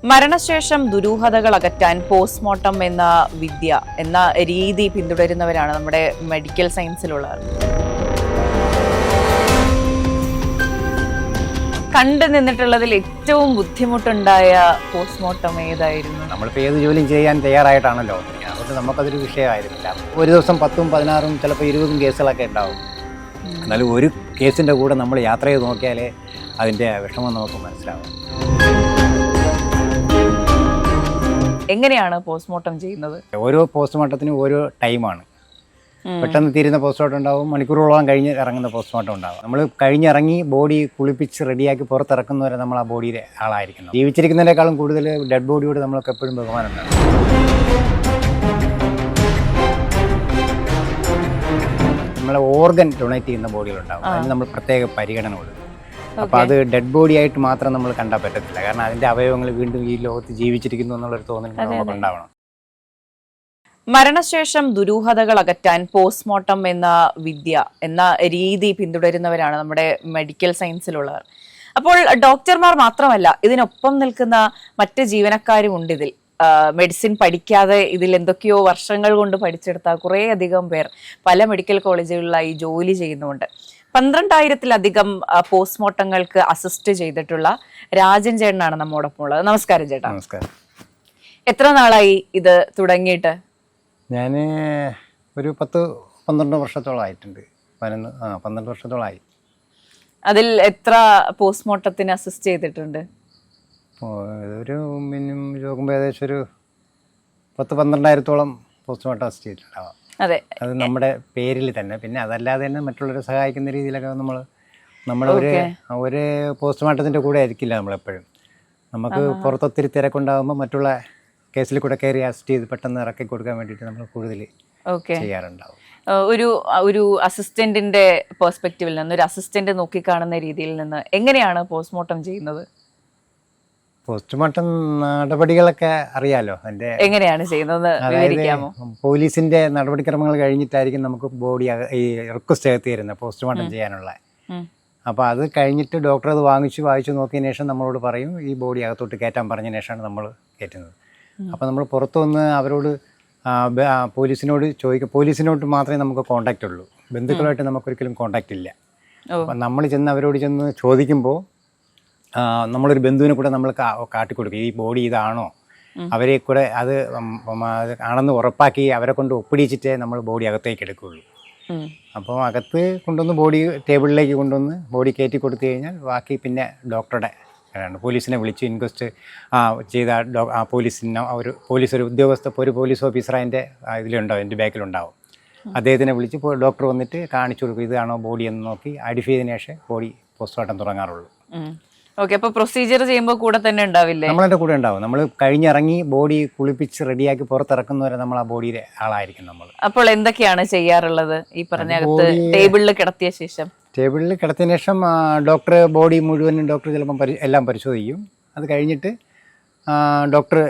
മരണശേഷം ദുരൂഹതകൾ അകറ്റാൻ പോസ്റ്റ്മോർട്ടം എന്ന രീതി പിന്തുടരുന്നവരാണ് നമ്മുടെ മെഡിക്കൽ സയൻസിലുള്ളവർ. കണ്ടു നിന്നിട്ടുള്ളതിൽ ഏറ്റവും ബുദ്ധിമുട്ടുണ്ടായ പോസ്റ്റ്മോർട്ടം ഏതായിരുന്നു? നമ്മളിപ്പോൾ ഏത് ജോലിയും ചെയ്യാൻ തയ്യാറായിട്ടാണല്ലോ, അതുകൊണ്ട് നമുക്കതൊരു വിഷയമായിരുന്നില്ല. ഒരു ദിവസം 10ഉം 16ഉം ചിലപ്പോൾ 20ഉം കേസുകളൊക്കെ ഉണ്ടാവും. എന്നാലും ഒരു കേസിൻ്റെ കൂടെ നമ്മൾ യാത്ര ചെയ്ത് നോക്കിയാലേ അതിൻ്റെ വിഷമം നമുക്ക് മനസ്സിലാവും. എങ്ങനെയാണ് പോസ്റ്റ്മോർട്ടം ചെയ്യുന്നത്? ഓരോ പോസ്റ്റ്മോർട്ടത്തിനും ഓരോ ടൈമാണ്. പെട്ടെന്ന് തീരുന്ന പോസ്റ്റ്മോർട്ടം ഉണ്ടാവും, മണിക്കൂറുകളോളം കഴിഞ്ഞ് ഇറങ്ങുന്ന പോസ്റ്റ്മോർട്ടം ഉണ്ടാവും. നമ്മൾ കഴിഞ്ഞിറങ്ങി ബോഡി കുളിപ്പിച്ച് റെഡിയാക്കി പുറത്തിറക്കുന്നവരെ നമ്മൾ ആ ബോഡിയുടെ ആളായിരിക്കണം. ജീവിച്ചിരിക്കുന്നതിനേക്കാളും കൂടുതൽ ഡെഡ് ബോഡിയോട് നമ്മൾക്ക് എപ്പോഴും ബഹുമാനം ഉണ്ടാകും. നമ്മളെ ഓർഗൻ ഡൊണേറ്റ് ചെയ്യുന്ന ബോഡികളുണ്ടാവും, അതിന് നമ്മൾ പ്രത്യേക പരിഗണന കൊടുക്കും. അപ്പോൾ അത് ഡെഡ് ബോഡി ആയിട്ട് മാത്രം നമ്മൾ കണ്ടാൽ പറ്റത്തില്ല. കാരണം അതിൻ്റെ അവയവങ്ങൾ വീണ്ടും ഈ ലോകത്ത് ജീവിച്ചിരിക്കുന്നു എന്നുള്ളൊരു തോന്നൽ നമുക്ക് ഉണ്ടാവണം. മരണശേഷം ദുരൂഹതകൾ അകറ്റാൻ പോസ്റ്റ്മോർട്ടം എന്ന രീതി പിന്തുടരുന്നവരാണ് നമ്മുടെ മെഡിക്കൽ സയൻസിലുള്ളവർ. അപ്പോൾ ഡോക്ടർമാർ മാത്രമല്ല, ഇതിനൊപ്പം നിൽക്കുന്ന മറ്റ് ജീവനക്കാരും ഉണ്ട്. ഇതിൽ മെഡിസിൻ പഠിക്കാതെ ഇതിൽ എന്തൊക്കെയോ വർഷങ്ങൾ കൊണ്ട് പഠിച്ചെടുത്ത കുറേ അധികം പേർ പല മെഡിക്കൽ കോളേജുകളിലായി ജോലി ചെയ്യുന്നുണ്ട്. 12,000-ലധികം പോസ്റ്റ്മോർട്ടങ്ങൾക്ക് അസിസ്റ്റ് ചെയ്തിട്ടുള്ള രാജൻ ചേട്ടനാണ് നമ്മോടൊപ്പം ഉള്ളത്. നമസ്കാരം ചേട്ടാ. നമസ്കാരം. എത്ര നാളായി ഇത് തുടങ്ങിയിട്ട്? ഞാൻ ഒരു 10-12 വർഷത്തോളം ആയിട്ടുണ്ട്. 12 വർഷത്തോളമായി. അതിൽ എത്ര പോസ്റ്റ്മോർട്ടത്തിന് അസിസ്റ്റ് ചെയ്തിട്ടുണ്ട്? ഒരു മിനിമം നോക്കുമ്പോൾ ഏകദേശം ഒരു 10-12,000-ഓളം പോസ്റ്റ്മോർട്ടം അസിസ്റ്റ് ചെയ്തിട്ടുണ്ടാവാം. അതെ, അത് നമ്മുടെ പേരിൽ തന്നെ. പിന്നെ അതല്ലാതെ തന്നെ മറ്റുള്ളവരെ സഹായിക്കുന്ന രീതിയിലൊക്കെ നമ്മുടെ ഒരു പോസ്റ്റ്മോർട്ടത്തിൻ്റെ കൂടെ ആയിരിക്കില്ല നമ്മളെപ്പോഴും. നമുക്ക് പുറത്തൊത്തിരി തിരക്കുണ്ടാകുമ്പോൾ മറ്റുള്ള കേസിൽ കൂടെ കയറി അസിസ്റ്റ് ചെയ്ത് പെട്ടെന്ന് ഇറക്കി കൊടുക്കാൻ വേണ്ടിയിട്ട് നമ്മൾ കൂടുതൽ ചെയ്യാറുണ്ടാവും. ഒരു അസിസ്റ്റന്റിന്റെ പെർസ്പെക്റ്റീവിൽ നിന്ന്, ഒരു അസിസ്റ്റന്റ് നോക്കിക്കാണുന്ന രീതിയിൽ നിന്ന് എങ്ങനെയാണ് പോസ്റ്റ്മോർട്ടം ചെയ്യുന്നത്? പോസ്റ്റ്മോർട്ടം നടപടികളൊക്കെ അറിയാലോ, അതിന്റെ എങ്ങനെയാണ് ചെയ്യുന്നത് വിവരിക്കാമോ? പോലീസിന്റെ നടപടിക്രമങ്ങൾ കഴിഞ്ഞിട്ടായിരിക്കും നമുക്ക് ബോഡി ഈ റിക്വസ്റ്റ് അകത്ത് തരുന്നത് പോസ്റ്റ്മോർട്ടം ചെയ്യാനുള്ള. അപ്പോൾ അത് കഴിഞ്ഞിട്ട് ഡോക്ടർ അത് വായിച്ചു നോക്കിയതിന് ശേഷം നമ്മളോട് പറയും ഈ ബോഡി അകത്തോട്ട് കയറ്റാൻ പറഞ്ഞതിന് ശേഷമാണ് നമ്മൾ കയറ്റുന്നത്. അപ്പോൾ നമ്മൾ പുറത്തുനിന്ന് അവരോട് പോലീസിനോട് ചോദിക്കും. പോലീസിനോട് മാത്രമേ നമുക്ക് കോണ്ടാക്റ്റ് ഉള്ളൂ, ബന്ധുക്കളുമായിട്ട് നമുക്കൊരിക്കലും കോണ്ടാക്റ്റ് ഇല്ല. അപ്പം നമ്മൾ അവരോട് ചെന്ന് ചോദിക്കുമ്പോൾ നമ്മളൊരു ബന്ധുവിനെ കൂടെ നമ്മൾ കാട്ടിക്കൊടുക്കും, ഈ ബോഡി ഇതാണോ, അവരെ കൂടെ അത് ആണെന്ന് ഉറപ്പാക്കി അവരെ കൊണ്ട് ഒപ്പിടിച്ചിട്ടേ നമ്മൾ ബോഡി അകത്തേക്ക് എടുക്കുകയുള്ളൂ. അപ്പോൾ അകത്ത് കൊണ്ടുവന്ന് ബോഡി ടേബിളിലേക്ക് കൊണ്ടുവന്ന് ബോഡി കയറ്റി കൊടുത്തു കഴിഞ്ഞാൽ ബാക്കി പിന്നെ ഡോക്ടറുടെ പോലീസിനെ വിളിച്ച് ഇൻക്വസ്റ്റ് ചെയ്ത പോലീസ് ഒരു ഒരു പോലീസ് ഓഫീസർ അതിൻ്റെ ഇതിലുണ്ടാവും, എൻ്റെ ബാക്കിലുണ്ടാവും. അദ്ദേഹത്തിനെ വിളിച്ച് ഡോക്ടർ വന്നിട്ട് കാണിച്ചു കൊടുക്കും, ഇതാണോ ബോഡി എന്ന് നോക്കി ഐഡൻറ്റിഫൈ ചെയ്തതിന് ശേഷം ബോഡി പോസ്റ്റ്മോർട്ടം തുടങ്ങാറുള്ളൂ. ഓക്കെ, അപ്പോൾ പ്രൊസീജിയർ ചെയ്യുമ്പോൾ കൂടെ തന്നെ ഉണ്ടാവില്ലേ? നമ്മളതിൻ്റെ കൂടെ ഉണ്ടാവും. നമ്മൾ കഴിഞ്ഞിറങ്ങി ബോഡി കുളിപ്പിച്ച് റെഡിയാക്കി പുറത്തിറക്കുന്നവരെ നമ്മൾ ആ ബോഡിയുടെ ആളായിരിക്കും നമ്മൾ. അപ്പോൾ എന്തൊക്കെയാണ് ചെയ്യാറുള്ളത്? ഈ പറഞ്ഞ ടേബിളിൽ കിടത്തിയ ശേഷം ഡോക്ടർ ബോഡി മുഴുവനും ചിലപ്പം എല്ലാം പരിശോധിക്കും. അത് കഴിഞ്ഞിട്ട് ഡോക്ടർ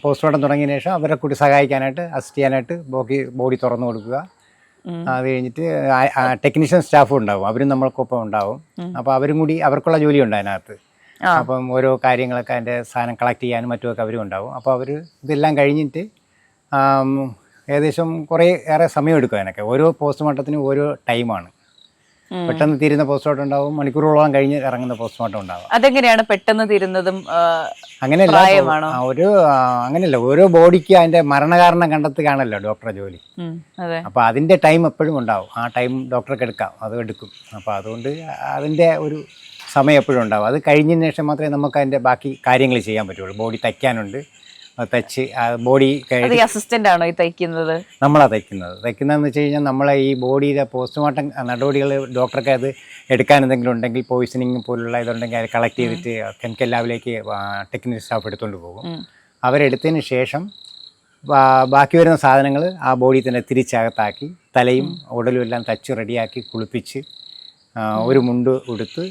പോസ്റ്റ്മോർട്ടം തുടങ്ങിയതിന് ശേഷം അവരെ കൂടി സഹായിക്കാനായിട്ട് അസിസ്റ്റ് ചെയ്യാനായിട്ട് ബോഡി തുറന്നു കൊടുക്കുക. അത് കഴിഞ്ഞിട്ട് ടെക്നീഷ്യൻ സ്റ്റാഫും ഉണ്ടാവും, അവരും നമ്മൾക്കൊപ്പം ഉണ്ടാവും. അപ്പോൾ അവരും കൂടി അവർക്കുള്ള ജോലിയുണ്ട് അതിനകത്ത്. അപ്പം ഓരോ കാര്യങ്ങളൊക്കെ അതിൻ്റെ സാധനം കളക്ട് ചെയ്യാനും മറ്റുമൊക്കെ അവരും ഉണ്ടാവും. അപ്പോൾ അവർ ഇതെല്ലാം കഴിഞ്ഞിട്ട് ഏകദേശം ഏറെ സമയം എടുക്കും അതിനൊക്കെ. ഓരോ പോസ്റ്റ്മോർട്ടത്തിനും ഓരോ ടൈമാണ്. പെട്ടെന്ന് തീരുന്ന പോസ്റ്റ്മോർട്ടം ഉണ്ടാവും, മണിക്കൂറുകളോളം കഴിഞ്ഞ് ഇറങ്ങുന്ന പോസ്റ്റ്മോർട്ടം ഉണ്ടാവും. അതെങ്ങനെയാണ് പെട്ടെന്ന് തീരുന്നതും? അങ്ങനെയല്ല, ഓരോ ബോഡിക്ക് അതിന്റെ മരണകാരണം കണ്ടെത്തുകയാണല്ലോ ഡോക്ടറുടെ ജോലി. അപ്പൊ അതിന്റെ ടൈം എപ്പോഴും ഉണ്ടാവും, ആ ടൈം ഡോക്ടർക്ക് അത് എടുക്കും. അപ്പൊ അതുകൊണ്ട് അതിന്റെ ഒരു സമയം എപ്പോഴും ഉണ്ടാവും. അത് കഴിഞ്ഞതിന് ശേഷം മാത്രമേ നമുക്ക് അതിന്റെ ബാക്കി കാര്യങ്ങൾ ചെയ്യാൻ പറ്റുള്ളൂ. ബോഡി തയ്ക്കാനുണ്ട്, തയ്ച്ച് ബോഡി അസിസ്റ്റന്റ് ആണോ ഈ തയ്ക്കുന്നത്? നമ്മളാ തയ്ക്കുന്നതെന്ന് വെച്ച് കഴിഞ്ഞാൽ നമ്മളെ ഈ ബോഡിയുടെ പോസ്റ്റ്മോർട്ടം നടപടികൾ ഡോക്ടർക്ക് അത് എടുക്കാൻ എന്തെങ്കിലും ഉണ്ടെങ്കിൽ പോയിസണിങ് പോലുള്ള ഇതുണ്ടെങ്കിൽ അത് കളക്ട് ചെയ്തിട്ട് കെമിക്കൽ ലാബിലേക്ക് ടെക്നിക്കൽ സ്റ്റാഫ് എടുത്തുകൊണ്ട് പോകും. അവരെടുത്തതിന് ശേഷം ബാക്കി വരുന്ന സാധനങ്ങൾ ആ ബോഡി തന്നെ തിരിച്ചകത്താക്കി തലയും ഉടലും എല്ലാം തച്ച് റെഡിയാക്കി കുളിപ്പിച്ച് ഒരു മുണ്ട് ഉടുത്ത്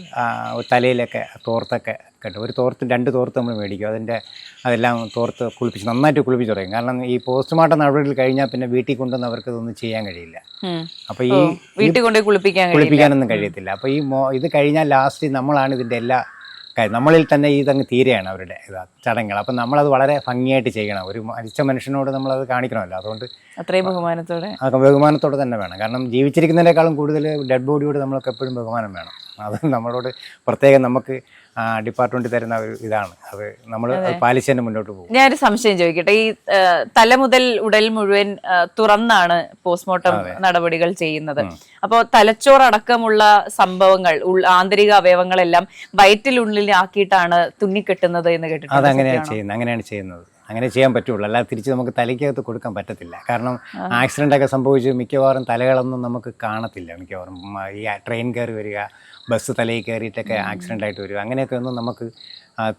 തലയിലൊക്കെ തോർത്തൊക്കെ കേട്ടോ, ഒരു തോർത്ത് 2 തോർത്ത് നമ്മൾ മേടിക്കും. അതെല്ലാം തോർത്ത് നന്നായിട്ട് കുളിപ്പിച്ച് തുടങ്ങും. കാരണം ഈ പോസ്റ്റ്മോർട്ടം നടപടികൾ കഴിഞ്ഞാൽ പിന്നെ വീട്ടിൽ കൊണ്ടുവന്ന് അവർക്ക് ഇതൊന്നും ചെയ്യാൻ കഴിയില്ല. അപ്പോൾ ഈ വീട്ടിൽ കൊണ്ട് കുളിപ്പിക്കാനൊന്നും കഴിയത്തില്ല. അപ്പോൾ ഇത് കഴിഞ്ഞാൽ ലാസ്റ്റ് നമ്മളാണ് ഇതിൻ്റെ എല്ലാ നമ്മളിൽ തന്നെ ഇതങ്ങ് തീരെയാണ് അവരുടെ ചടങ്ങുകൾ. അപ്പം നമ്മളത് വളരെ ഭംഗിയായിട്ട് ചെയ്യണം. ഒരു മരിച്ച മനുഷ്യനോട് നമ്മളത് കാണിക്കണമല്ലോ. അതുകൊണ്ട് അത്രയും ബഹുമാനത്തോടെ ബഹുമാനത്തോടെ തന്നെ വേണം. കാരണം ജീവിച്ചിരിക്കുന്നതിനേക്കാളും കൂടുതൽ ഡെഡ് ബോഡിയോട് നമ്മൾക്ക് എപ്പോഴും ബഹുമാനം വേണം. അത് നമ്മളോട് പ്രത്യേകം നമുക്ക് ഡിപ്പാർട്ട്മെന്റ് തരുന്ന ഒരു ഇതാണ്. അത് നമ്മൾ പാലിച്ച് തന്നെ മുന്നോട്ട് പോകും. ഞാനൊരു സംശയം ചോദിക്കട്ടെ, ഈ തല മുതൽ ഉടൽ മുഴുവൻ തുറന്നാണ് പോസ്റ്റ്മോർട്ടം നടപടികൾ ചെയ്യുന്നത്. അപ്പോൾ തലച്ചോറടക്കമുള്ള സംഭവങ്ങൾ, ആന്തരിക അവയവങ്ങളെല്ലാം വയറ്റിനുള്ളിലാക്കിയിട്ടാണ് തുന്നിക്കെട്ടുന്നത് എന്ന് കേട്ടിട്ടുണ്ട്. അങ്ങനെയാണ് ചെയ്യുന്നത്. അങ്ങനെ ചെയ്യാൻ പറ്റുള്ളൂ. അല്ലാതെ തിരിച്ച് നമുക്ക് തലയ്ക്കകത്ത് കൊടുക്കാൻ പറ്റത്തില്ല. കാരണം ആക്സിഡൻ്റ് ഒക്കെ സംഭവിച്ച് മിക്കവാറും തലകളൊന്നും നമുക്ക് കാണത്തില്ല. മിക്കവാറും ഈ ട്രെയിൻ കയറി വരിക, ബസ് തലയിൽ കയറിയിട്ടൊക്കെ ആക്സിഡൻ്റ് ആയിട്ട് വരിക, അങ്ങനെയൊക്കെ ഒന്നും നമുക്ക്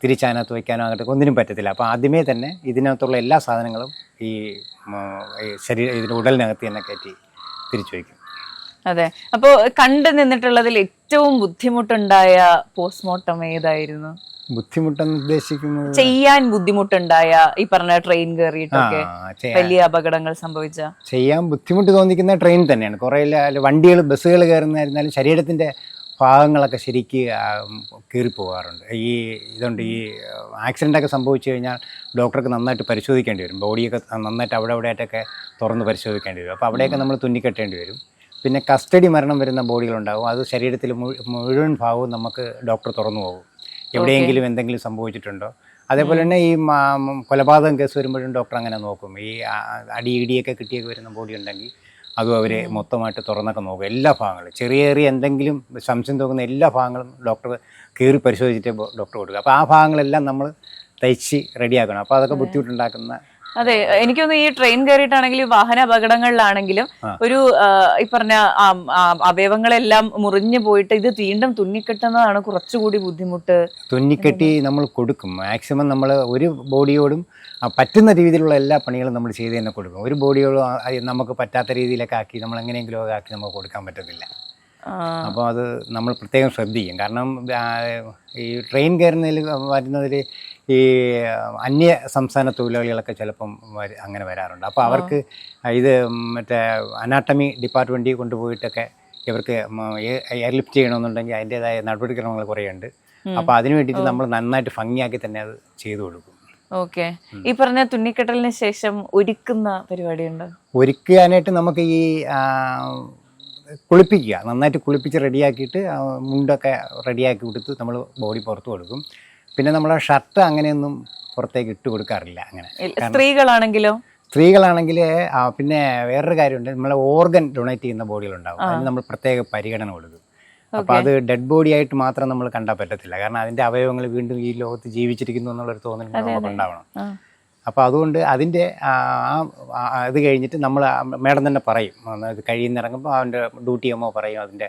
തിരിച്ചതിനകത്ത് വയ്ക്കാനോ അങ്ങോട്ടൊക്കെ ഒന്നിനും പറ്റത്തില്ല. അപ്പോൾ ആദ്യമേ തന്നെ ഇതിനകത്തുള്ള എല്ലാ സാധനങ്ങളും ഈ ഇതിൻ്റെ ഉടലിനകത്ത് തന്നെ കയറ്റി തിരിച്ചു വയ്ക്കും. അതെ. അപ്പോൾ കണ്ടു നിന്നിട്ടുള്ളതിൽ ഏറ്റവും ബുദ്ധിമുട്ടുണ്ടായ പോസ്റ്റ്മോർട്ടം ഏതായിരുന്നു? ബുദ്ധിമുട്ടെന്ന് ഉദ്ദേശിക്കുന്നത് ചെയ്യാൻ ബുദ്ധിമുട്ടുണ്ടായ, ഈ പറഞ്ഞ ട്രെയിൻ കയറിയിട്ടൊക്കെ വലിയ അപകടങ്ങൾ ചെയ്യാൻ ബുദ്ധിമുട്ട് തോന്നിക്കുന്ന ട്രെയിൻ തന്നെയാണ്. കുറേ വണ്ടികൾ, ബസ്സുകൾ കയറുന്നതായിരുന്നാലും ശരീരത്തിൻ്റെ ഭാഗങ്ങളൊക്കെ ശരിക്ക് കീറിപ്പോകാറുണ്ട്. ഇതുകൊണ്ട് ഈ ആക്സിഡൻ്റൊക്കെ സംഭവിച്ചു കഴിഞ്ഞാൽ ഡോക്ടർക്ക് നന്നായിട്ട് പരിശോധിക്കേണ്ടി വരും. ബോഡിയൊക്കെ നന്നായിട്ട് അവിടെ ആയിട്ടൊക്കെ തുറന്ന് പരിശോധിക്കേണ്ടി വരും. അപ്പോൾ അവിടെയൊക്കെ നമ്മൾ തുന്നിക്കെട്ടേണ്ടി വരും. പിന്നെ കസ്റ്റഡി മരണം വരുന്ന ബോഡികളുണ്ടാകും. അത് ശരീരത്തിൽ മുഴുവൻ ഭാഗവും നമുക്ക് ഡോക്ടർ തുറന്നു പോകും, എവിടെയെങ്കിലും എന്തെങ്കിലും സംഭവിച്ചിട്ടുണ്ടോ. അതേപോലെ തന്നെ ഈ കൊലപാതകം കേസ് വരുമ്പോഴും ഡോക്ടർ അങ്ങനെ നോക്കും. ഈ ഇടിയൊക്കെ കിട്ടിയൊക്കെ വരുന്ന ബോഡി ഉണ്ടെങ്കിൽ അതും അവർ മൊത്തമായിട്ട് തുറന്നൊക്കെ നോക്കും. എല്ലാ ഭാഗങ്ങളും ചെറിയ എന്തെങ്കിലും സംശയം തോന്നുന്ന എല്ലാ ഭാഗങ്ങളും ഡോക്ടർ കയറി പരിശോധിച്ചിട്ട് ഡോക്ടർ കൊടുക്കുക. അപ്പോൾ ആ ഭാഗങ്ങളെല്ലാം നമ്മൾ തയ്ച്ച് റെഡിയാക്കണം. അപ്പോൾ അതൊക്കെ ബുദ്ധിമുട്ടുണ്ടാക്കുന്ന. അതെ, എനിക്കൊന്ന് ഈ ട്രെയിൻ കയറിയിട്ടാണെങ്കിലും വാഹന അപകടങ്ങളിലാണെങ്കിലും ഒരു ഈ പറഞ്ഞ അവയവങ്ങളെല്ലാം മുറിഞ്ഞു പോയിട്ട് ഇത് വീണ്ടും തുന്നിക്കെട്ടുന്നതാണ് കുറച്ചുകൂടി ബുദ്ധിമുട്ട്. തുന്നിക്കെട്ടി നമ്മൾ കൊടുക്കും. മാക്സിമം നമ്മൾ ഒരു ബോഡിയോടും പറ്റുന്ന രീതിയിലുള്ള എല്ലാ പണികളും നമ്മൾ ചെയ്ത് തന്നെ കൊടുക്കും. ഒരു ബോഡിയോടും നമുക്ക് പറ്റാത്ത രീതിയിലൊക്കെ ആക്കി നമ്മൾ എങ്ങനെയെങ്കിലും ആക്കി നമുക്ക് കൊടുക്കാൻ പറ്റത്തില്ല. അപ്പോൾ അത് നമ്മൾ പ്രത്യേകം ശ്രദ്ധിക്കും. കാരണം ഈ ട്രെയിൻ കയറുന്നതിൽ വരുന്നതിൽ ഈ അന്യ സംസ്ഥാന തൊഴിലാളികളൊക്കെ ചിലപ്പം അങ്ങനെ വരാറുണ്ട്. അപ്പോൾ അവർക്ക് ഇത് മറ്റേ അനാട്ടമി ഡിപ്പാർട്ട്മെൻറ്റിൽ കൊണ്ടുപോയിട്ടൊക്കെ ഇവർക്ക് എയർലിഫ്റ്റ് ചെയ്യണമെന്നുണ്ടെങ്കിൽ അതിൻ്റേതായ നടപടിക്രമങ്ങൾ കുറേ ഉണ്ട്. അപ്പോൾ അതിന് വേണ്ടിയിട്ട് നമ്മൾ നന്നായിട്ട് ഭംഗിയാക്കി തന്നെ അത് ചെയ്തു കൊടുക്കും. ഓക്കെ. ഈ പറഞ്ഞ തുന്നിക്കെട്ടലിന് ശേഷം ഒരുക്കുന്ന പരിപാടിയുണ്ട്. ഒരുക്കാനായിട്ട് നമുക്ക് ഈ കുളിപ്പിക്കുക, നന്നായിട്ട് കുളിപ്പിച്ച് റെഡിയാക്കിയിട്ട് മുണ്ടൊക്കെ റെഡിയാക്കി കൊടുത്ത് നമ്മൾ ബോഡി പുറത്ത് കൊടുക്കും. പിന്നെ നമ്മളെ ഷർട്ട് അങ്ങനെയൊന്നും പുറത്തേക്ക് ഇട്ട് കൊടുക്കാറില്ല. അങ്ങനെ സ്ത്രീകളാണെങ്കിൽ പിന്നെ വേറൊരു കാര്യമുണ്ട്, നമ്മളെ ഓർഗൻ ഡൊണേറ്റ് ചെയ്യുന്ന ബോഡികളുണ്ടാകും. അതിന് നമ്മൾ പ്രത്യേക പരിഗണന കൊടുക്കും. അപ്പോൾ അത് ഡെഡ് ബോഡി ആയിട്ട് മാത്രം നമ്മൾ കണ്ടാൽ പറ്റത്തില്ല. കാരണം അതിൻ്റെ അവയവങ്ങൾ വീണ്ടും ഈ ലോകത്ത് ജീവിച്ചിരിക്കുന്നു എന്നുള്ളൊരു തോന്നൽ നമുക്ക് ഉണ്ടാവണം. അപ്പോൾ അതുകൊണ്ട് അതിൻ്റെ ഇത് കഴിഞ്ഞിട്ട് നമ്മൾ മേഡം തന്നെ പറയും, ഇത് കഴിയുന്നിറങ്ങുമ്പോൾ അവൻ്റെ ഡ്യൂട്ടി അമ്മോ പറയും അതിൻ്റെ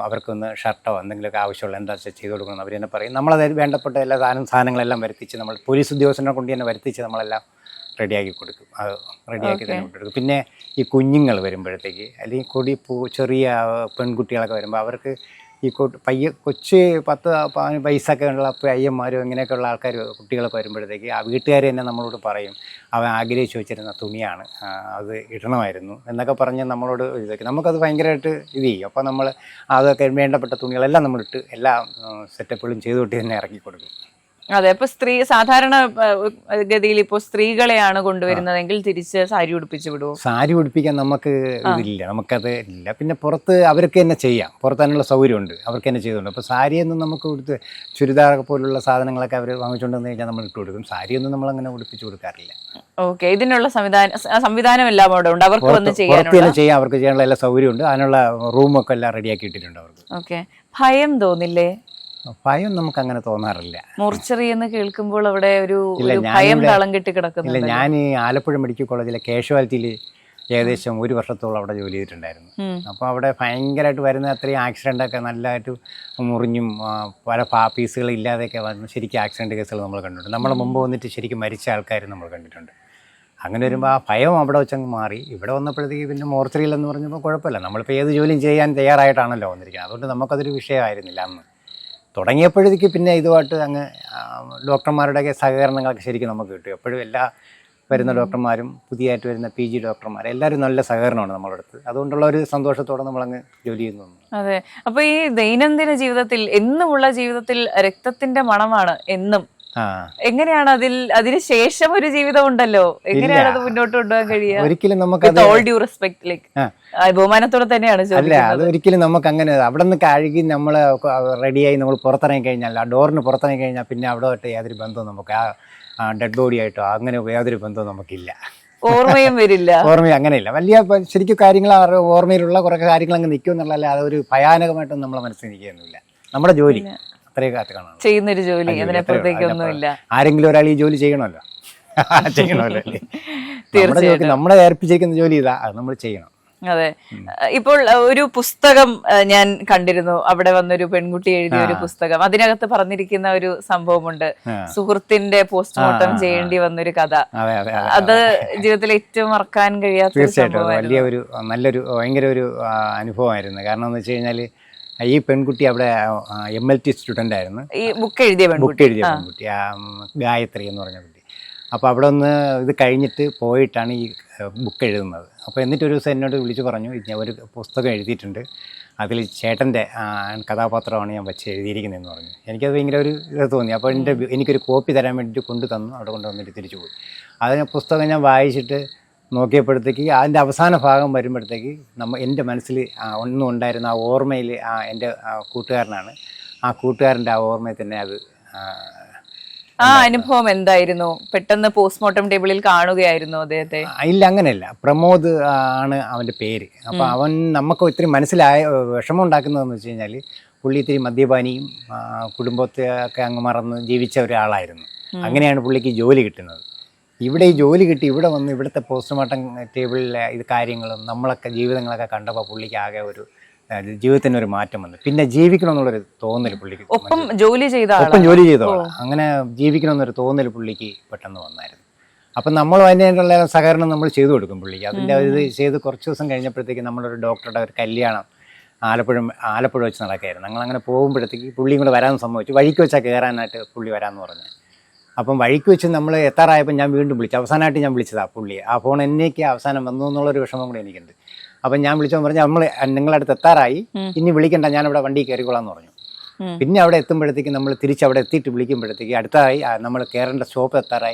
അവർക്കൊന്ന് ഷർട്ടോ എന്തെങ്കിലുമൊക്കെ ആവശ്യമുള്ള എന്താ ചെയ്ത് കൊടുക്കണം അവർ തന്നെ പറയും. നമ്മളത് വേണ്ടപ്പെട്ട എല്ലാ സാധനങ്ങളെല്ലാം വരുത്തിച്ച് നമ്മൾ പോലീസ് ഉദ്യോഗസ്ഥനെ കൊണ്ട് തന്നെ വരുത്തിച്ച് നമ്മളെല്ലാം റെഡിയാക്കി കൊടുക്കും. അത് റെഡിയാക്കി തന്നെ കൊടുക്കും. പിന്നെ ഈ കുഞ്ഞുങ്ങൾ വരുമ്പോഴത്തേക്ക് അല്ലെങ്കിൽ ചെറിയ പെൺകുട്ടികളൊക്കെ വരുമ്പോൾ അവർക്ക് ഈ കൊച്ച് 10 വയസ്സൊക്കെ ഉള്ള പയ്യന്മാരും ഇങ്ങനെയൊക്കെയുള്ള ആൾക്കാർ കുട്ടികളൊക്കെ വരുമ്പോഴത്തേക്ക് ആ വീട്ടുകാർ തന്നെ നമ്മളോട് പറയും അവൻ ആഗ്രഹിച്ച് വെച്ചിരുന്ന തുണിയാണ്, അത് ഇടണമായിരുന്നു എന്നൊക്കെ പറഞ്ഞ് നമ്മളോട് ഇതൊക്കെ നമുക്കത് ഭയങ്കരമായിട്ട് ഇത് ചെയ്യും. അപ്പോൾ നമ്മൾ അതൊക്കെ വേണ്ടപ്പെട്ട തുണികളെല്ലാം നമ്മളിട്ട് എല്ലാ സെറ്റപ്പുകളും ചെയ്തുകൊട്ടി തന്നെ ഇറക്കി കൊടുക്കും. അതെ. ഇപ്പൊ സാധാരണ ഗതിയിൽ ഇപ്പോൾ സ്ത്രീകളെയാണ് കൊണ്ടുവരുന്നതെങ്കിൽ തിരിച്ച് സാരി ഉടുപ്പിച്ച് വിടുമോ? സാരി ഉടുപ്പിക്കാൻ നമുക്ക് ഇതില്ല, നമുക്കത് ഇല്ല. പിന്നെ പുറത്ത് അവർക്ക് തന്നെ ചെയ്യാം, പുറത്തതിനുള്ള സൗകര്യമുണ്ട്, അവർക്ക് തന്നെ ചെയ്തുകൊണ്ട്. അപ്പോൾ സാരിയൊന്നും നമുക്ക് കൊടുത്ത് ചുരിദാർ പോലുള്ള സാധനങ്ങളൊക്കെ അവർ വാങ്ങിച്ചുകൊണ്ട് വന്നു കഴിഞ്ഞാൽ നമ്മൾ ഇട്ട് കൊടുക്കും. സാരിയൊന്നും നമ്മളങ്ങനെ ഉടുപ്പിച്ച് കൊടുക്കാറില്ല. ഓക്കെ. ഇതിനുള്ള സംവിധാനം എല്ലാം അവിടെ ഉണ്ട്, അവർക്ക് വന്ന് ചെയ്യാം, അവർക്ക് ചെയ്യാനുള്ള എല്ലാ സൗകര്യമുണ്ട്. അതിനുള്ള റൂമൊക്കെ എല്ലാം റെഡിയാക്കി ഇട്ടിട്ടുണ്ട് അവർക്ക്. ഓക്കെ. ഭയം തോന്നില്ലേ? ഭയം നമുക്ക് അങ്ങനെ തോന്നാറില്ല. മോർച്ചറി എന്ന് കേൾക്കുമ്പോൾ അവിടെ ഒരു ഭയം തളം കെട്ടി കിടക്കുന്നില്ല. ഇല്ല, ഞാൻ ഈ ആലപ്പുഴ മെഡിക്കൽ കോളേജിലെ കാഷ്വാലിറ്റിയിൽ ഏകദേശം 1 വർഷത്തോളം അവിടെ ജോലി ചെയ്തിട്ടുണ്ടായിരുന്നു. അപ്പോൾ അവിടെ ഭയങ്കരമായിട്ട് വരുന്ന അത്രയും ആക്സിഡൻ്റൊക്കെ നല്ലതായിട്ട് മുറിഞ്ഞും പല പീസുകൾ ഇല്ലാതെയൊക്കെ വന്ന് ശരിക്കും ആക്സിഡൻറ്റ് കേസുകൾ നമ്മൾ കണ്ടിട്ടുണ്ട്. നമ്മളെ മുമ്പ് വന്നിട്ട് ശരിക്കും മരിച്ച ആൾക്കാർ നമ്മൾ കണ്ടിട്ടുണ്ട്. അങ്ങനെ വരുമ്പോൾ ആ ഭയം അവിടെ വെച്ചങ്ങ് മാറി. ഇവിടെ വന്നപ്പോഴത്തേക്ക് പിന്നെ മോർച്ചറിയിലെന്ന് പറഞ്ഞപ്പോൾ കുഴപ്പമില്ല, നമ്മളിപ്പോൾ ഏത് ജോലിയും ചെയ്യാൻ തയ്യാറായിട്ടാണല്ലോ വന്നിരിക്കുന്നത്. അതുകൊണ്ട് നമുക്കതൊരു വിഷയമായിരുന്നില്ല അന്ന്. തുടങ്ങിയപ്പോഴത്തേക്ക് പിന്നെ ഇതുമായിട്ട് അങ്ങ് ഡോക്ടർമാരുടെയൊക്കെ സഹകരണങ്ങളൊക്കെ ശരിക്കും നമുക്ക് കിട്ടും. എപ്പോഴും എല്ലാ വരുന്ന ഡോക്ടർമാരും പുതിയതായിട്ട് വരുന്ന PG ഡോക്ടർമാർ എല്ലാവരും നല്ല സഹകരണമാണ് നമ്മുടെ അടുത്ത്. അതുകൊണ്ടുള്ള ഒരു സന്തോഷത്തോടെ നമ്മളങ്ങ് ജോലി ചെയ്യുന്നു. അതെ. അപ്പൊ ഈ ദൈനംദിന ജീവിതത്തിൽ എന്നുമുള്ള ജീവിതത്തിൽ രക്തത്തിന്റെ മണമാണ് എന്നും. എങ്ങനെയാണ് അതിന് ശേഷം ഒരു ജീവിതം ഉണ്ടല്ലോ, എങ്ങനെയാണ് അത് മുന്നോട്ട് കൊണ്ടുപോകാൻ കഴിയുക? ഒരിക്കലും നമുക്ക് ഓൾ ഡ്യൂ റെസ്പെക്ട്, ലൈക്ക് ബഹുമാനത്തോടെ തന്നെയാണ് അല്ല, അത് ഒരിക്കലും നമുക്ക് അങ്ങനെ അവിടെ നിന്ന് കഴുകി നമ്മൾ റെഡിയായി നമ്മൾ പുറത്തിറങ്ങി കഴിഞ്ഞാൽ, ആ ഡോറിന് പുറത്തിറങ്ങി കഴിഞ്ഞാൽ പിന്നെ അവിടെ ആയിട്ട് യാതൊരു ബന്ധവും നമുക്ക് ആ ഡെഡ് ബോഡി ആയിട്ടോ അങ്ങനെ യാതൊരു ബന്ധവും നമുക്കില്ല. ഓർമ്മയും വരില്ല. ഓർമ്മയും അങ്ങനെയില്ല. വലിയ ശരിക്കും കാര്യങ്ങൾ ഓർമ്മയിലുള്ള കുറെ കാര്യങ്ങൾ അങ്ങ് നിൽക്കും എന്നുള്ളതല്ല, അതൊരു ഭയാനകമായിട്ടൊന്നും നമ്മളെ മനസ്സിൽ നിൽക്കുകയൊന്നുമില്ല. നമ്മുടെ ജോലി അത്രയും കാത്ത് കാണാം, ചെയ്യുന്നൊരു ജോലി, അതിനപ്പുറത്തേക്കൊന്നുമില്ല. ആരെങ്കിലും ഒരാൾ ഈ ജോലി ചെയ്യണമല്ലോ. ചെയ്യണമല്ലോ അല്ലേ? തീർച്ചയായിട്ടും നമ്മളെ ഏൽപ്പിച്ചിരിക്കുന്ന ജോലി ഇതാ, അത് നമ്മൾ ചെയ്യണം. അതെ. ഇപ്പോൾ ഒരു പുസ്തകം ഞാൻ കണ്ടിരുന്നു, അവിടെ വന്നൊരു പെൺകുട്ടി എഴുതിയ ഒരു പുസ്തകം. അതിനകത്ത് പറഞ്ഞിരിക്കുന്ന ഒരു സംഭവമുണ്ട്, സുഹൃത്തിന്റെ പോസ്റ്റ്മോർട്ടം ചെയ്യേണ്ടി വന്നൊരു കഥ. അത് ജീവിതത്തിൽ ഏറ്റവും മറക്കാൻ കഴിയാത്ത. തീർച്ചയായിട്ടും വലിയ ഒരു നല്ലൊരു ഭയങ്കര ഒരു അനുഭവമായിരുന്നു. കാരണം എന്ന് വെച്ച് കഴിഞ്ഞാൽ ഈ പെൺകുട്ടി അവിടെ MLT സ്റ്റുഡൻ്റ് ആയിരുന്നു. ഈ ബുക്ക് എഴുതിയ പെൺകുട്ടി ഗായത്രി എന്ന് പറഞ്ഞ കുട്ടി. അപ്പോൾ അവിടെ ഒന്ന് ഇത് കഴിഞ്ഞിട്ട് പോയിട്ടാണ് ഈ ബുക്ക് എഴുതുന്നത്. അപ്പോൾ എന്നിട്ട് ഒരു ദിവസം എന്നോട് വിളിച്ച് പറഞ്ഞു, ഞാൻ ഒരു പുസ്തകം എഴുതിയിട്ടുണ്ട്, അതിൽ ചേട്ടൻ്റെ കഥാപാത്രമാണ് ഞാൻ വെച്ച് എഴുതിയിരിക്കുന്നതെന്ന് പറഞ്ഞു. എനിക്കത് ഭയങ്കര ഒരു ഇത് തോന്നി. അപ്പോൾ എനിക്കൊരു കോപ്പി തരാൻ വേണ്ടിയിട്ട് കൊണ്ടു തന്നു. അവിടെ കൊണ്ടുവന്നിട്ട് തിരിച്ചു പോയി. അതിന് പുസ്തകം ഞാൻ വായിച്ചിട്ട് നോക്കിയപ്പോഴത്തേക്ക് അതിൻ്റെ അവസാന ഭാഗം വരുമ്പോഴത്തേക്ക് എൻ്റെ മനസ്സിൽ ഒന്നും ഉണ്ടായിരുന്ന ആ ഓർമ്മയിൽ എൻ്റെ കൂട്ടുകാരനാണ്. ആ കൂട്ടുകാരൻ്റെ ആ ഓർമ്മയിൽ തന്നെ അത്. ആ അനുഭവം എന്തായിരുന്നു? പെട്ടെന്ന് പോസ്റ്റ്മോർട്ടം ടേബിളിൽ കാണുകയായിരുന്നു അദ്ദേഹത്തെ? ഇല്ല, അങ്ങനെയല്ല. പ്രമോദ് ആണ് അവൻ്റെ പേര്. അപ്പോൾ അവൻ നമുക്ക് ഇത്തിരി മനസ്സിലായ വിഷമം ഉണ്ടാക്കുന്നതെന്ന് വെച്ച് കഴിഞ്ഞാൽ, പുള്ളി ഇത്തിരി മദ്യപാനിയും കുടുംബത്തെ ഒക്കെ അങ്ങ് മറന്ന് ജീവിച്ച ഒരാളായിരുന്നു. അങ്ങനെയാണ് പുള്ളിക്ക് ജോലി കിട്ടുന്നത്. ഇവിടെ ഈ ജോലി കിട്ടി ഇവിടെ വന്ന് ഇവിടുത്തെ പോസ്റ്റ്മോർട്ടം ടേബിളിലെ ഇത് കാര്യങ്ങളും നമ്മളൊക്കെ ജീവിതങ്ങളൊക്കെ കണ്ടപ്പോൾ പുള്ളിക്ക് ആകെ ഒരു ജീവിതത്തിന് ഒരു മാറ്റം വന്നു. പിന്നെ ജീവിക്കണമെന്നുള്ളൊരു തോന്നൽ പുള്ളിക്ക്, ഒപ്പം ജോലി ചെയ്തോളാം അങ്ങനെ ജീവിക്കണമെന്നൊരു തോന്നൽ പുള്ളിക്ക് പെട്ടെന്ന് വന്നായിരുന്നു. അപ്പം നമ്മൾ അതിനുള്ള സഹകരണം നമ്മൾ ചെയ്തു കൊടുക്കും പുള്ളിക്ക്. അതിൻ്റെ ഇത് ചെയ്ത് കുറച്ച് ദിവസം കഴിഞ്ഞപ്പോഴത്തേക്ക് നമ്മളൊരു ഡോക്ടറുടെ ഒരു കല്യാണം ആലപ്പുഴ വെച്ച് നടക്കുകയായിരുന്നു. ഞങ്ങളങ്ങനെ പോകുമ്പോഴത്തേക്ക് പുള്ളിയും കൂടെ വരാൻ സംഭവിച്ചു. വഴിക്ക് വെച്ചാൽ കയറാനായിട്ട് പുള്ളി വരാമെന്ന് പറഞ്ഞു. അപ്പം വഴിക്ക് വെച്ച് നമ്മൾ എത്താറായപ്പോൾ ഞാൻ വീണ്ടും വിളിച്ചു. അവസാനമായിട്ട് ഞാൻ വിളിച്ചതാണ് പുള്ളിയെ. ആ ഫോൺ എന്നേക്ക് അവസാനം വന്നു എന്നുള്ളൊരു വിഷമം കൂടെ എനിക്കുണ്ട്. അപ്പം ഞാൻ വിളിച്ചപ്പോൾ പറഞ്ഞു, നിങ്ങളടുത്ത് എത്താറായി, ഇനി വിളിക്കണ്ട, ഞാനിവിടെ വണ്ടി കയറിക്കൊള്ളാം എന്ന് പറഞ്ഞു. പിന്നെ അവിടെ എത്തുമ്പോഴത്തേക്ക് നമ്മൾ തിരിച്ച് അവിടെ എത്തിയിട്ട് വിളിക്കുമ്പോഴത്തേക്ക് അടുത്തായി നമ്മൾ കയറേണ്ട സ്റ്റോപ്പ്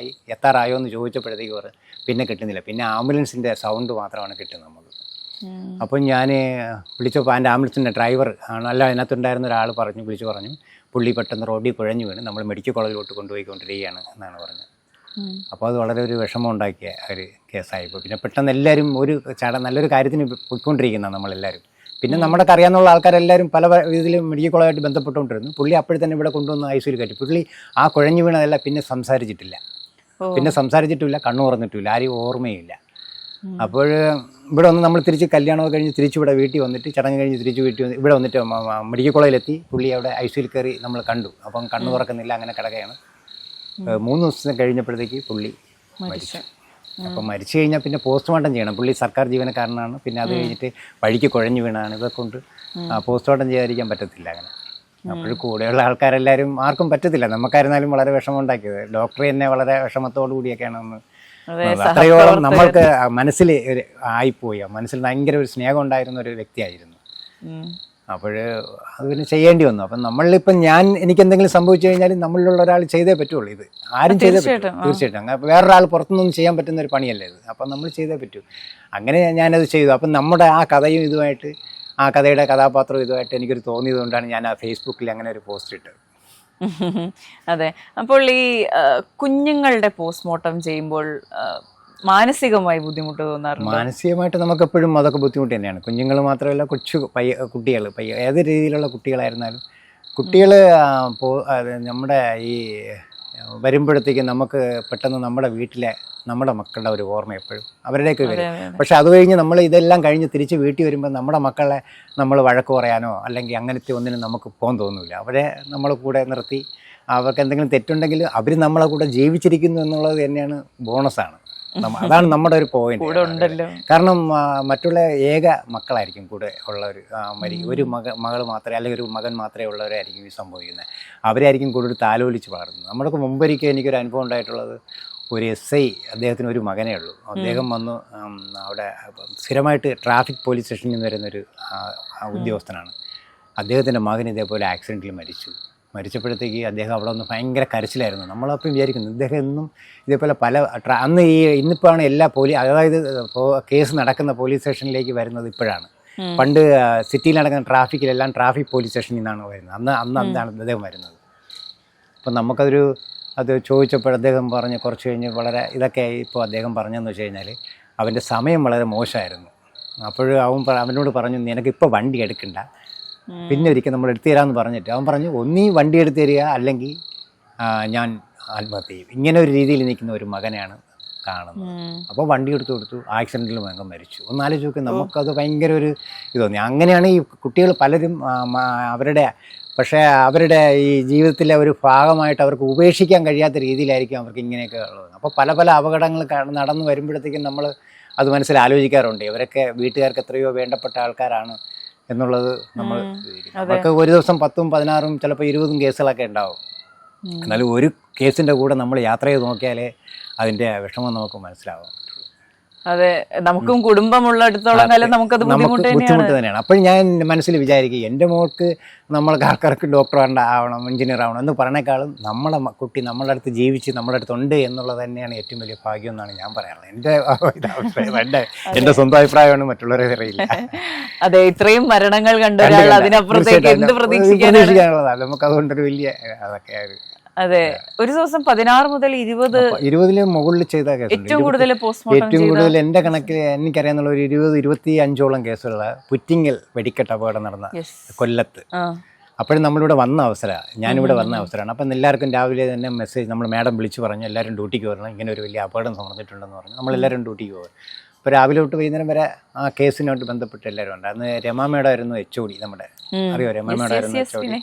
എത്താറായോ എന്ന് ചോദിച്ചപ്പോഴത്തേക്ക് പറഞ്ഞു പിന്നെ കിട്ടുന്നില്ല. പിന്നെ ആംബുലൻസിൻ്റെ സൗണ്ട് മാത്രമാണ് കിട്ടുന്നത് നമുക്ക്. അപ്പം ഞാൻ വിളിച്ചപ്പോൾ എൻ്റെ ആംബുലൻസിൻ്റെ ഡ്രൈവർ അല്ല അതിനകത്തുണ്ടായിരുന്ന ഒരാൾ വിളിച്ചു പറഞ്ഞു, പുള്ളി പെട്ടെന്ന് റോഡിൽ കുഴഞ്ഞു വീണ് നമ്മൾ മെഡിക്കൽ കോളേജിലോട്ട് കൊണ്ടുപോയിക്കൊണ്ടിരിക്കുകയാണ് എന്നാണ് പറഞ്ഞത്. അപ്പോൾ അത് വളരെ ഒരു വിഷമം ഉണ്ടാക്കിയ ഒരു കേസായിപ്പോൾ. പിന്നെ പെട്ടെന്ന് എല്ലാവരും ഒരു നല്ലൊരു കാര്യത്തിന് പോയിക്കൊണ്ടിരിക്കുന്നതാണ് നമ്മളെല്ലാവരും. പിന്നെ നമ്മുടെ അറിയാവുന്ന ആൾക്കാരെല്ലാവരും പല ഇതിലും മെഡിക്കൽ കോളേജായിട്ട് ബന്ധപ്പെട്ടുകൊണ്ടിരുന്നു. പുള്ളി അപ്പോഴത്തന്നെ ഇവിടെ കൊണ്ടുവന്ന് ICUയിൽ കയറ്റി. പുള്ളി ആ കുഴഞ്ഞു വീണതല്ല പിന്നെ സംസാരിച്ചിട്ടില്ല, കണ്ണു തുറന്നിട്ടില്ല, ആരും ഓർമ്മയില്ല. അപ്പോൾ ഇവിടെ വന്ന് നമ്മൾ തിരിച്ച് കല്യാണമൊക്കെ കഴിഞ്ഞ് തിരിച്ച് ഇവിടെ വീട്ടിൽ വന്നിട്ട് ചടങ്ങ് കഴിഞ്ഞ് തിരിച്ച് വീട്ടിൽ വന്ന് ഇവിടെ വന്നിട്ട് മെഡിക്കൽ കോളേജിലെത്തി. പുള്ളി അവിടെ ICUയിൽ കയറി നമ്മൾ കണ്ടു. അപ്പം കണ്ണു തുറക്കുന്നില്ല, അങ്ങനെ കിടക്കുകയാണ്. 3 ദിവസം കഴിഞ്ഞപ്പോഴത്തേക്ക് പുള്ളി മരിച്ചു. അപ്പം മരിച്ചു കഴിഞ്ഞാൽ പിന്നെ പോസ്റ്റ്മോർട്ടം ചെയ്യണം. പുള്ളി സർക്കാർ ജീവനക്കാരനാണ്. പിന്നെ അത് കഴിഞ്ഞിട്ട് വഴിക്ക് കുഴഞ്ഞു വീണാണ്. ഇതൊക്കെ കൊണ്ട് പോസ്റ്റ്മോർട്ടം ചെയ്യാതിരിക്കാൻ പറ്റത്തില്ല. അങ്ങനെ അപ്പോൾ കൂടെയുള്ള ആൾക്കാരെല്ലാവരും ആർക്കും പറ്റത്തില്ല. നമുക്കായിരുന്നാലും വളരെ വിഷമം ഉണ്ടാക്കിയത്. ഡോക്ടർ തന്നെ വളരെ വിഷമത്തോടു കൂടിയൊക്കെയാണ് ഒന്ന് അത്രയോളം നമ്മൾക്ക് മനസ്സിൽ ആയിപ്പോയി. മനസ്സിൽ ഭയങ്കര ഒരു സ്നേഹം ഉണ്ടായിരുന്ന ഒരു വ്യക്തിയായിരുന്നു. അപ്പോൾ അത് പിന്നെ ചെയ്യേണ്ടി വന്നു. അപ്പം നമ്മളിപ്പം എനിക്ക് എന്തെങ്കിലും സംഭവിച്ചു കഴിഞ്ഞാൽ നമ്മളിലുള്ള ഒരാൾ ചെയ്തേ പറ്റുള്ളൂ. ഇത് ആരും ചെയ്തേ പറ്റും. തീർച്ചയായിട്ടും അങ്ങനെ വേറൊരാൾ പുറത്തുനിന്നൊന്നും ചെയ്യാൻ പറ്റുന്ന ഒരു പണിയല്ലേ ഇത്. അപ്പം നമ്മൾ ചെയ്തേ പറ്റൂ. അങ്ങനെ ഞാനത് ചെയ്തു. അപ്പം നമ്മുടെ ആ കഥയും ഇതുമായിട്ട്, ആ കഥയുടെ കഥാപാത്രവും ഇതുമായിട്ട് എനിക്കൊരു തോന്നിയത് കൊണ്ടാണ് ഞാൻ ആ ഫേസ്ബുക്കിൽ അങ്ങനെ ഒരു പോസ്റ്റ് ഇട്ടത്. അതെ. അപ്പോൾ ഈ കുഞ്ഞുങ്ങളുടെ പോസ്റ്റ്മോർട്ടം ചെയ്യുമ്പോൾ മാനസികമായി ബുദ്ധിമുട്ട് തോന്നാറുണ്ട്? മാനസികമായിട്ട് നമുക്കെപ്പോഴും അതൊക്കെ ബുദ്ധിമുട്ട് തന്നെയാണ്. കുഞ്ഞുങ്ങൾ മാത്രമല്ല, കുട്ടികൾ ഏത് രീതിയിലുള്ള കുട്ടികളായിരുന്നാലും കുട്ടികൾ നമ്മുടെ ഈ വരുമ്പോഴത്തേക്കും നമുക്ക് പെട്ടെന്ന് നമ്മുടെ വീട്ടിലെ നമ്മുടെ മക്കളുടെ ഒരു ഓർമ്മ എപ്പോഴും അവരുടെയൊക്കെ വരും. പക്ഷെ അത് കഴിഞ്ഞ് നമ്മൾ ഇതെല്ലാം കഴിഞ്ഞ് തിരിച്ച് വീട്ടിൽ വരുമ്പോൾ നമ്മുടെ മക്കളെ നമ്മൾ വഴക്ക് പറയാനോ അല്ലെങ്കിൽ അങ്ങനത്തെ ഒന്നിനും നമുക്ക് പോകാൻ തോന്നില്ല. അവരെ നമ്മളെ കൂടെ നിർത്തി അവർക്ക് എന്തെങ്കിലും തെറ്റുണ്ടെങ്കിൽ അവർ നമ്മളെ കൂടെ ജീവിച്ചിരിക്കുന്നു എന്നുള്ളത് തന്നെയാണ് ബോണസാണ്. അതാണ് നമ്മുടെ ഒരു പോയിന്റ്. കാരണം മറ്റുള്ള ഏക മക്കളായിരിക്കും കൂടെ ഉള്ളവർ. ഒരു മകൾ മാത്രമേ അല്ലെങ്കിൽ ഒരു മകൻ മാത്രമേ ഉള്ളവരായിരിക്കും ഈ സംഭവിക്കുന്നത്. അവരായിരിക്കും കൂടുതൽ താലോലിച്ച് വളർന്നത്. നമ്മുടെ മുമ്പൊരിക്കൽ എനിക്കൊരു അനുഭവം ഉണ്ടായിട്ടുള്ളത്, ഒരു SI അദ്ദേഹത്തിന് ഒരു മകനേ ഉള്ളൂ. അദ്ദേഹം വന്നു അവിടെ സ്ഥിരമായിട്ട് ട്രാഫിക് പോലീസ് സ്റ്റേഷനിൽ നിന്ന് വരുന്നൊരു ഉദ്യോഗസ്ഥനാണ്. അദ്ദേഹത്തിൻ്റെ മകൻ ഇതേപോലെ ആക്സിഡൻറ്റിൽ മരിച്ചപ്പോഴത്തേക്ക് അദ്ദേഹം അവിടെ ഒന്ന് ഭയങ്കര കരച്ചിലായിരുന്നു. നമ്മളപ്പം വിചാരിക്കുന്നു ഇദ്ദേഹം എന്നും ഇതേപോലെ അന്ന് ഇന്നിപ്പോഴാണ് എല്ലാ അതായത് കേസ് നടക്കുന്ന പോലീസ് സ്റ്റേഷനിലേക്ക് വരുന്നത് ഇപ്പോഴാണ്. പണ്ട് സിറ്റിയിൽ നടക്കുന്ന ട്രാഫിക്കിലെല്ലാം ട്രാഫിക് പോലീസ് സ്റ്റേഷനിൽ നിന്നാണ് വരുന്നത്. അന്നാണ് അദ്ദേഹം വരുന്നത്. അപ്പം നമുക്കതൊരു അത് ചോദിച്ചപ്പോൾ അദ്ദേഹം പറഞ്ഞ് കുറച്ച് കഴിഞ്ഞ് വളരെ ഇതൊക്കെ ഇപ്പോൾ അദ്ദേഹം പറഞ്ഞതെന്ന് വെച്ച് കഴിഞ്ഞാൽ അവൻ്റെ സമയം വളരെ മോശമായിരുന്നു. അപ്പോൾ അവനോട് പറഞ്ഞു നിനക്കിപ്പോൾ വണ്ടി എടുക്കണ്ട, പിന്നെ ഒരിക്കൽ നമ്മൾ എടുത്തു തരാമെന്ന് പറഞ്ഞിട്ട് അവൻ പറഞ്ഞു ഒന്നീ വണ്ടി എടുത്തു തരിക അല്ലെങ്കിൽ ഞാൻ ആത്മഹത്യ ചെയ്യും. ഇങ്ങനെ ഒരു രീതിയിൽ നിൽക്കുന്ന ഒരു മകനെയാണ് കാണുന്നത്. അപ്പോൾ വണ്ടി എടുത്തു കൊടുത്തു, ആക്സിഡൻറ്റിൽ മകൻ മരിച്ചു. ഒന്നാലോചിച്ച് നോക്കി, നമുക്കത് ഭയങ്കര ഒരു ഇത് തോന്നി. അങ്ങനെയാണ് ഈ കുട്ടികൾ പലരും അവരുടെ ഈ ജീവിതത്തിലെ ഒരു ഭാഗമായിട്ട് അവർക്ക് ഉപേക്ഷിക്കാൻ കഴിയാത്ത രീതിയിലായിരിക്കും അവർക്ക് ഇങ്ങനെയൊക്കെ ഉള്ളത്. അപ്പോൾ പല അപകടങ്ങൾ നടന്നു വരുമ്പോഴത്തേക്കും നമ്മൾ അത് മനസ്സിലാലോചിക്കാറുണ്ട്. ഇവരൊക്കെ വീട്ടുകാർക്ക് എത്രയോ വേണ്ടപ്പെട്ട ആൾക്കാരാണ് എന്നുള്ളത് നമ്മൾ അവർക്ക് ഒരു ദിവസം 10ഉം 16ഉം ചിലപ്പോൾ 20ഉം കേസുകളൊക്കെ ഉണ്ടാവും. എന്നാലും ഒരു കേസിൻ്റെ കൂടെ നമ്മൾ യാത്ര ചെയ്ത് നോക്കിയാലേ അതിൻ്റെ വിഷമം നമുക്ക് മനസ്സിലാവും. അതെ, നമുക്കും കുടുംബമുള്ളിടത്തോളം കാലം നമുക്കത് ബുദ്ധിമുട്ട് തന്നെയാണ്. അപ്പോൾ ഞാൻ മനസ്സിൽ വിചാരിക്കും എൻ്റെ മോൾക്ക് നമ്മൾക്ക് ആൾക്കാർക്ക് ഡോക്ടർ ആവണം, എഞ്ചിനീയർ ആവണം എന്ന് പറയണേക്കാളും നമ്മളെ കുട്ടി നമ്മളുടെ അടുത്ത് ജീവിച്ച് നമ്മുടെ അടുത്തുണ്ട് എന്നുള്ളത് തന്നെയാണ് ഏറ്റവും വലിയ ഭാഗ്യം എന്നാണ് ഞാൻ പറയാനുള്ളത്. എൻ്റെ സ്വന്തം അഭിപ്രായമാണ്, മറ്റുള്ളവരെ അറിയില്ല. അതെ, ഇത്രയും മരണങ്ങൾ കണ്ട ഒരാൾ അതിനപ്പുറത്തേക്ക് എന്ത് പ്രതീക്ഷിക്കാനുള്ളതാണ്. നമുക്ക് അതുകൊണ്ടൊരു വലിയ അതൊക്കെ. അതെ, ഒരു ദിവസം 16 മുതൽ 20 മുകളിൽ ചെയ്ത കേസ്. ഏറ്റവും കൂടുതൽ എൻ്റെ കണക്കിൽ എനിക്കറിയാന്നുള്ള ഒരു 20-25ഓളം കേസുള്ള പുറ്റിങ്ങൽ വെടിക്കെട്ട് അപകടം നടന്ന കൊല്ലത്ത്. അപ്പോഴും നമ്മളിവിടെ വന്ന അവസരമാണ്, ഞാനിവിടെ വന്ന അവസരമാണ്. അപ്പം എല്ലാവർക്കും രാവിലെ തന്നെ മെസ്സേജ് നമ്മൾ മാഡം വിളിച്ച് പറഞ്ഞു എല്ലാവരും ഡ്യൂട്ടിക്ക് വരണം, ഇങ്ങനെ ഒരു വലിയ അപകടം നടന്നിട്ടുണ്ടെന്ന് പറഞ്ഞു. നമ്മളെല്ലാവരും ഡ്യൂട്ടിക്ക് പോകും. അപ്പോൾ രാവിലെ തൊട്ട് വൈകുന്നേരം വരെ ആ കേസിനോട്ട് ബന്ധപ്പെട്ട് എല്ലാവരും ഉണ്ട്. അന്ന് രമാ മേഡം ആയിരുന്നു HOD, നമ്മുടെ അറിയോ രമാ മേഡം ആയിരുന്നു HOD.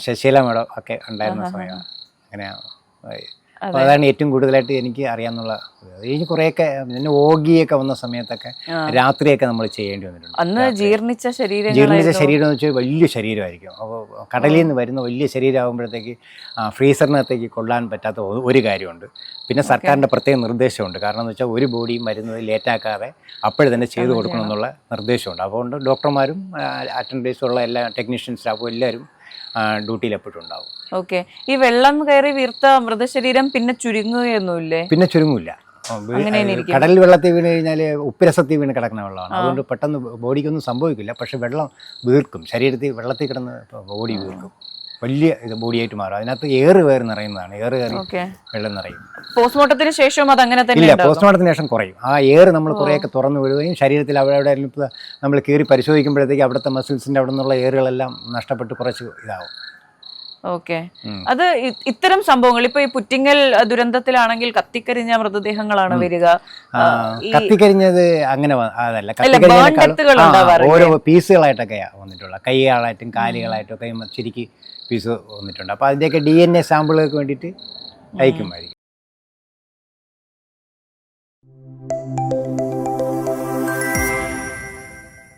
ശശീല മേഡം ഒക്കെ ഉണ്ടായിരുന്ന സമയമാണ്. അങ്ങനെയാണ്. അപ്പോൾ അതാണ് ഏറ്റവും കൂടുതലായിട്ട് എനിക്ക് അറിയാമെന്നുള്ള. കഴിഞ്ഞ് കുറേയൊക്കെ പിന്നെ ഓഗിയൊക്കെ വന്ന സമയത്തൊക്കെ രാത്രിയൊക്കെ നമ്മൾ ചെയ്യേണ്ടി വന്നിട്ടുണ്ട്. അന്ന് ജീർണിച്ച ശരീരം എന്ന് വെച്ചാൽ വലിയ ശരീരമായിരിക്കും. അപ്പോൾ കടലിൽ നിന്ന് വരുന്ന വലിയ ശരീരമാകുമ്പോഴത്തേക്ക് ഫ്രീസറിനകത്തേക്ക് കൊള്ളാൻ പറ്റാത്ത ഒരു കാര്യമുണ്ട്. പിന്നെ സർക്കാരിൻ്റെ പ്രത്യേക നിർദ്ദേശമുണ്ട്. കാരണം എന്ന് വെച്ചാൽ ഒരു ബോഡിയും വരുന്നത് ലേറ്റാക്കാതെ അപ്പോഴും തന്നെ ചെയ്തു കൊടുക്കണമെന്നുള്ള നിർദ്ദേശമുണ്ട്. അതുകൊണ്ട് ഡോക്ടർമാരും അറ്റൻഡേഴ്സുള്ള എല്ലാ ടെക്നീഷ്യൻ സ്റ്റാഫും എല്ലാവരും ഡ്യൂട്ടിയിൽ എപ്പോഴും ഉണ്ടാവും. ഓക്കെ, ഈ വെള്ളം കയറി വീർത്ത മൃതശരീരം പിന്നെ ചുരുങ്ങുകയൊന്നുമില്ലേ? പിന്നെ ചുരുങ്ങില്ല. കടലിൽ വെള്ളത്തിൽ വീണ് കഴിഞ്ഞാൽ ഉപ്പുരസത്തിൽ വീണ് കിടക്കുന്ന വെള്ളമാണ്. അതുകൊണ്ട് പെട്ടെന്ന് ബോഡിക്കൊന്നും സംഭവിക്കില്ല. പക്ഷെ വെള്ളം വീർക്കും, ശരീരത്തിൽ വെള്ളത്തിൽ കിടന്ന് ബോഡി വീർക്കും, വലിയ ബോഡിയായിട്ട് മാറും. അതിനകത്ത് ഏറ് നിറയുന്നതാണ്. ഏറ് കയറി വെള്ളം നിറയും. പോസ്റ്റ്മോർട്ടത്തിന് ശേഷം അത് അങ്ങനെ തന്നെ ഇല്ല, പോസ്റ്റ്മോർട്ടത്തിന് ശേഷം കുറയും. ആ ഏറ് നമ്മൾ കുറേയൊക്കെ തുറന്നു വിടുകയും ശരീരത്തിൽ അവിടെ നമ്മൾ കയറി പരിശോധിക്കുമ്പോഴത്തേക്ക് അവിടുത്തെ മസിൽസിൻ്റെ അവിടെ നിന്നുള്ള ഏറുകളെല്ലാം നഷ്ടപ്പെട്ട് കുറച്ച് ഇതാവും. ഓക്കെ, അത് ഇത്തരം സംഭവങ്ങൾ ഇപ്പൊ ഈ പുറ്റിങ്ങൽ ദുരന്തത്തിലാണെങ്കിൽ കത്തിക്കരിഞ്ഞ മൃതദേഹങ്ങളാണ് വരിക. കത്തിക്കരിഞ്ഞത് അങ്ങനെ അതല്ല, ഓരോ പീസുകളായിട്ടൊക്കെ വന്നിട്ടുള്ള, കൈകളായിട്ടും കാലുകളായിട്ടും ഒക്കെ ശരിക്ക് പീസ് വന്നിട്ടുണ്ട്. അപ്പോൾ അതിൻ്റെയൊക്കെ DNA സാമ്പിളുകൾക്ക് വേണ്ടിയിട്ട് അയക്കുമായിരിക്കും.